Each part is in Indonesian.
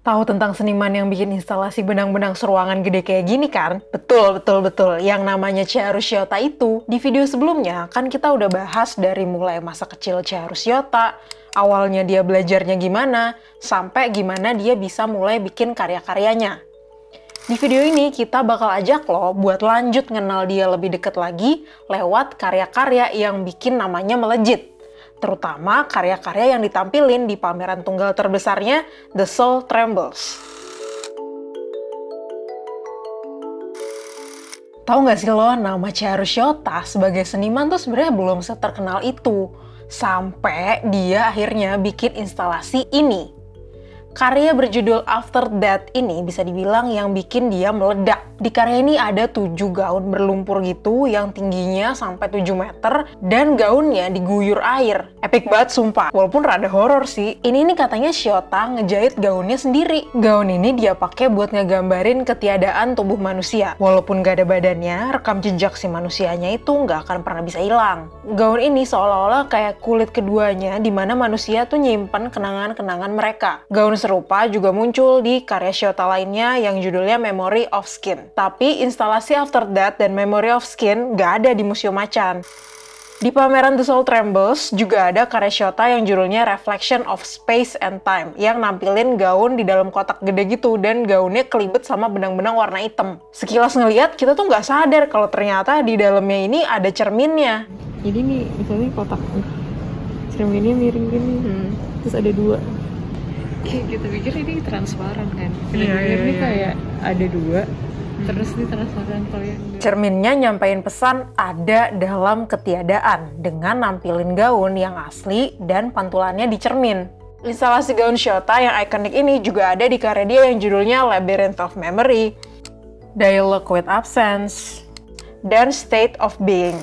Tahu tentang seniman yang bikin instalasi benang-benang seruangan gede kayak gini kan? Betul. Yang namanya Chiharu Shiota itu. Di video sebelumnya kan kita udah bahas dari mulai masa kecil Chiharu Shiota, awalnya dia belajarnya gimana, sampai gimana dia bisa mulai bikin karya-karyanya. Di video ini kita bakal ajak lo buat lanjut ngenal dia lebih deket lagi lewat karya-karya yang bikin namanya melejit. Terutama karya-karya yang ditampilin di pameran tunggal terbesarnya, The Soul Trembles. Tahu nggak sih lo, nama Chiharu Shiota sebagai seniman tuh sebenarnya belum seterkenal itu. Sampai dia akhirnya bikin instalasi ini. Karya berjudul After Death ini bisa dibilang yang bikin dia meledak. Di karya ini ada 7 gaun berlumpur gitu yang tingginya sampai 7 meter dan gaunnya diguyur air. Epic banget sumpah, walaupun rada horor sih. Ini nih katanya Shiota ngejahit gaunnya sendiri. Gaun ini dia pakai buat ngegambarin ketiadaan tubuh manusia. Walaupun gak ada badannya, rekam jejak si manusianya itu nggak akan pernah bisa hilang. Gaun ini seolah-olah kayak kulit keduanya di mana manusia tuh nyimpen kenangan-kenangan mereka. Gaun serupa juga muncul di karya Shiota lainnya yang judulnya Memory of Skin. Tapi instalasi After Death dan Memory of Skin nggak ada di Museum Macan. Di pameran The Soul Trembles juga ada karya Shiota yang judulnya Reflection of Space and Time yang nampilin gaun di dalam kotak gede gitu dan gaunnya kelibet sama benang-benang warna hitam. Sekilas ngeliat kita tuh nggak sadar kalau ternyata di dalamnya ini ada cerminnya. Jadi nih misalnya kotak cerminnya miring gini, terus ada 2. Kayak kita pikir ini transparan kan, ini kayak ada 2, terus ini transparan kalau yang cerminnya nyampein pesan ada dalam ketiadaan dengan nampilin gaun yang asli dan pantulannya di cermin. Instalasi gaun Shiota yang ikonik ini juga ada di karya dia yang judulnya Labyrinth of Memory, Dialogue with Absence, dan State of Being.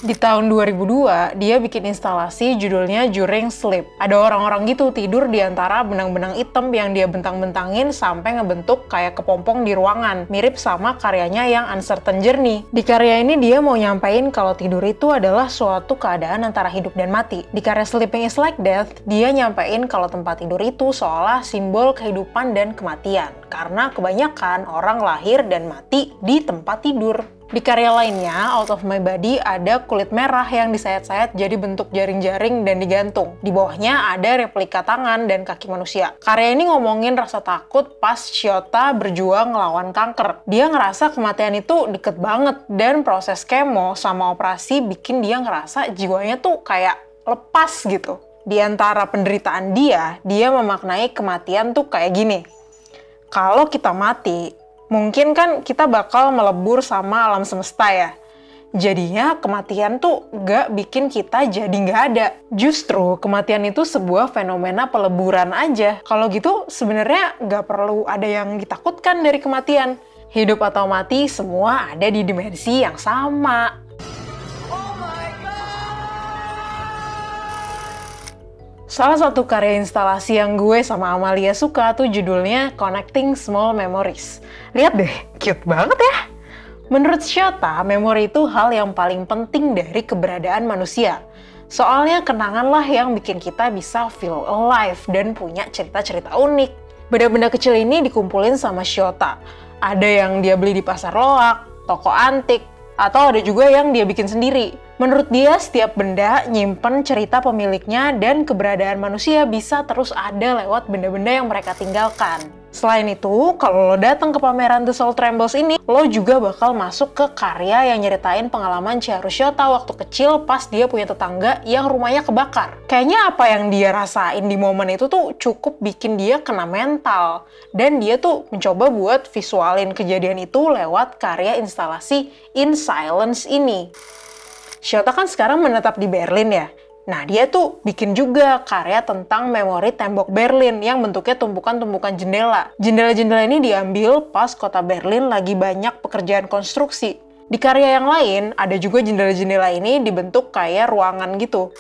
Di tahun 2002, dia bikin instalasi judulnya During Sleep. Ada orang-orang gitu tidur di antara benang-benang hitam yang dia bentang-bentangin sampai ngebentuk kayak kepompong di ruangan. Mirip sama karyanya yang Uncertain Journey. Di karya ini dia mau nyampein kalau tidur itu adalah suatu keadaan antara hidup dan mati. Di karya Sleeping is Like Death, dia nyampein kalau tempat tidur itu seolah simbol kehidupan dan kematian. Karena kebanyakan orang lahir dan mati di tempat tidur. Di karya lainnya, Out of My Body, ada kulit merah yang disayat-sayat jadi bentuk jaring-jaring dan digantung. Di bawahnya ada replika tangan dan kaki manusia. Karya ini ngomongin rasa takut pas Shiota berjuang ngelawan kanker. Dia ngerasa kematian itu deket banget, dan proses kemo sama operasi bikin dia ngerasa jiwanya tuh kayak lepas gitu. Di antara penderitaan dia memaknai kematian tuh kayak gini. Kalau kita mati, mungkin kan kita bakal melebur sama alam semesta ya. Jadinya kematian tuh gak bikin kita jadi gak ada. Justru kematian itu sebuah fenomena peleburan aja. Kalau gitu sebenarnya gak perlu ada yang ditakutkan dari kematian. Hidup atau mati semua ada di dimensi yang sama. Salah satu karya instalasi yang gue sama Amalia suka tuh judulnya Connecting Small Memories. Lihat deh, cute banget ya. Menurut Shiota, memori itu hal yang paling penting dari keberadaan manusia. Soalnya kenangan lah yang bikin kita bisa feel alive dan punya cerita-cerita unik. Benda-benda kecil ini dikumpulin sama Shiota. Ada yang dia beli di pasar loak, toko antik, atau ada juga yang dia bikin sendiri. Menurut dia, setiap benda nyimpen cerita pemiliknya dan keberadaan manusia bisa terus ada lewat benda-benda yang mereka tinggalkan. Selain itu, kalau lo datang ke pameran The Soul Trembles ini, lo juga bakal masuk ke karya yang nyeritain pengalaman Chiharu Shiota waktu kecil pas dia punya tetangga yang rumahnya kebakar. Kayaknya apa yang dia rasain di momen itu tuh cukup bikin dia kena mental. Dan dia tuh mencoba buat visualin kejadian itu lewat karya instalasi In Silence ini. Shiota kan sekarang menetap di Berlin ya. Nah, dia tuh bikin juga karya tentang memori tembok Berlin yang bentuknya tumpukan-tumpukan jendela. Jendela-jendela ini diambil pas kota Berlin lagi banyak pekerjaan konstruksi. Di karya yang lain, ada juga jendela-jendela ini dibentuk kayak ruangan gitu.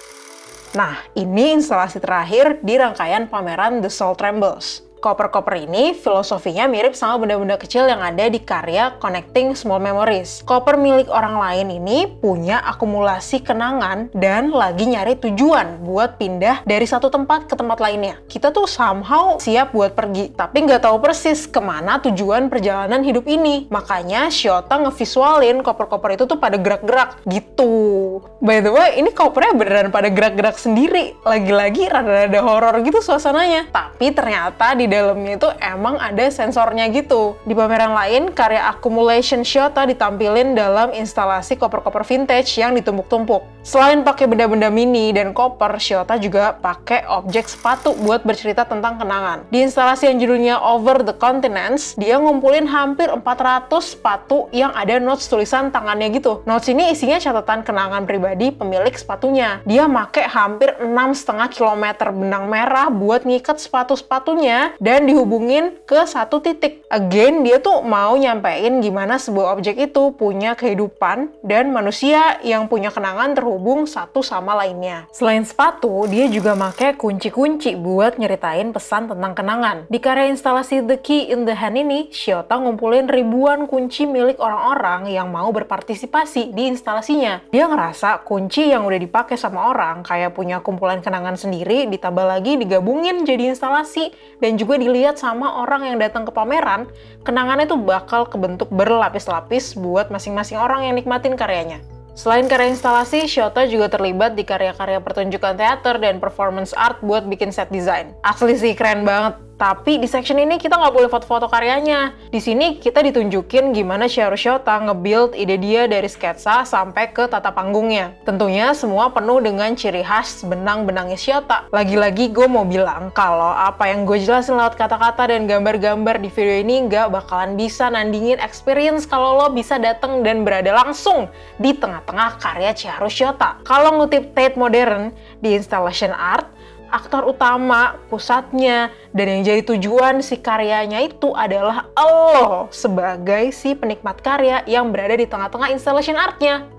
Nah, ini instalasi terakhir di rangkaian pameran The Soul Trembles. Koper-koper ini filosofinya mirip sama benda-benda kecil yang ada di karya Connecting Small Memories. Koper milik orang lain ini punya akumulasi kenangan dan lagi nyari tujuan buat pindah dari satu tempat ke tempat lainnya. Kita tuh somehow siap buat pergi, tapi nggak tahu persis kemana tujuan perjalanan hidup ini. Makanya Shiota ngevisualin koper-koper itu tuh pada gerak-gerak gitu. By the way, ini kopernya beneran pada gerak-gerak sendiri. Lagi-lagi rada-rada horor gitu suasananya. Tapi ternyata di dalamnya itu emang ada sensornya gitu. Di pameran lain, karya Accumulation Shiota ditampilin dalam instalasi koper-koper vintage yang ditumpuk-tumpuk. Selain pakai benda-benda mini dan koper, Shiota juga pakai objek sepatu buat bercerita tentang kenangan. Di instalasi yang judulnya Over the Continents, dia ngumpulin hampir 400 sepatu yang ada notes tulisan tangannya gitu. Notes ini isinya catatan kenangan pribadi pemilik sepatunya. Dia pakai hampir 6,5 km benang merah buat ngikat sepatu-sepatunya dan dihubungin ke satu titik. Again, dia tuh mau nyampein gimana sebuah objek itu punya kehidupan dan manusia yang punya kenangan terhubung satu sama lainnya. Selain sepatu, dia juga pakai kunci-kunci buat nyeritain pesan tentang kenangan. Di karya instalasi The Key in the Hand ini, Shiota ngumpulin ribuan kunci milik orang-orang yang mau berpartisipasi di instalasinya. Dia ngerasa kunci yang udah dipakai sama orang kayak punya kumpulan kenangan sendiri, ditambah lagi digabungin jadi instalasi dan juga dilihat sama orang yang datang ke pameran, kenangannya tuh bakal kebentuk berlapis-lapis buat masing-masing orang yang nikmatin karyanya. Selain karya instalasi, Shiota juga terlibat di karya-karya pertunjukan teater dan performance art buat bikin set design. Asli sih keren banget. Tapi di section ini kita nggak boleh foto-foto karyanya. Di sini kita ditunjukin gimana Shiharu Shiota nge-build ide dia dari sketsa sampai ke tata panggungnya. Tentunya semua penuh dengan ciri khas benang-benangnya Shiota. Lagi-lagi gue mau bilang kalau apa yang gue jelasin lewat kata-kata dan gambar-gambar di video ini nggak bakalan bisa nandingin experience kalau lo bisa datang dan berada langsung di tengah-tengah karya Shiharu Shiota. Kalau ngutip Tate Modern di installation art, aktor utama, pusatnya, dan yang jadi tujuan si karyanya itu adalah lo sebagai si penikmat karya yang berada di tengah-tengah installation art-nya.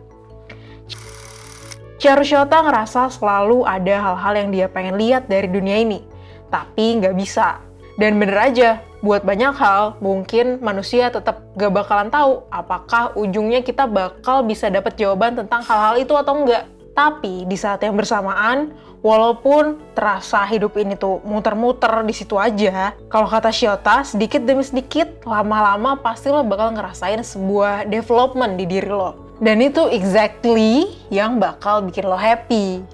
Shiharu Shiota ngerasa selalu ada hal-hal yang dia pengen lihat dari dunia ini, tapi nggak bisa. Dan bener aja, buat banyak hal, mungkin manusia tetap gak bakalan tahu apakah ujungnya kita bakal bisa dapat jawaban tentang hal-hal itu atau enggak. Tapi di saat yang bersamaan, walaupun terasa hidup ini tuh muter-muter di situ aja, kalau kata Shiota, sedikit demi sedikit, lama-lama pasti lo bakal ngerasain sebuah development di diri lo. Dan itu exactly yang bakal bikin lo happy.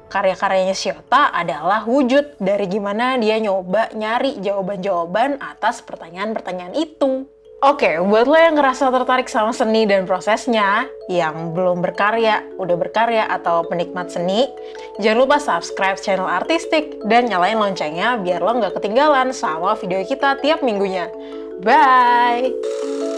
Karya-karyanya Shiota adalah wujud dari gimana dia nyoba nyari jawaban-jawaban atas pertanyaan-pertanyaan itu. Oke, buat lo yang ngerasa tertarik sama seni dan prosesnya, yang belum berkarya, udah berkarya, atau penikmat seni, jangan lupa subscribe channel Artistik dan nyalain loncengnya biar lo nggak ketinggalan sama video kita tiap minggunya. Bye!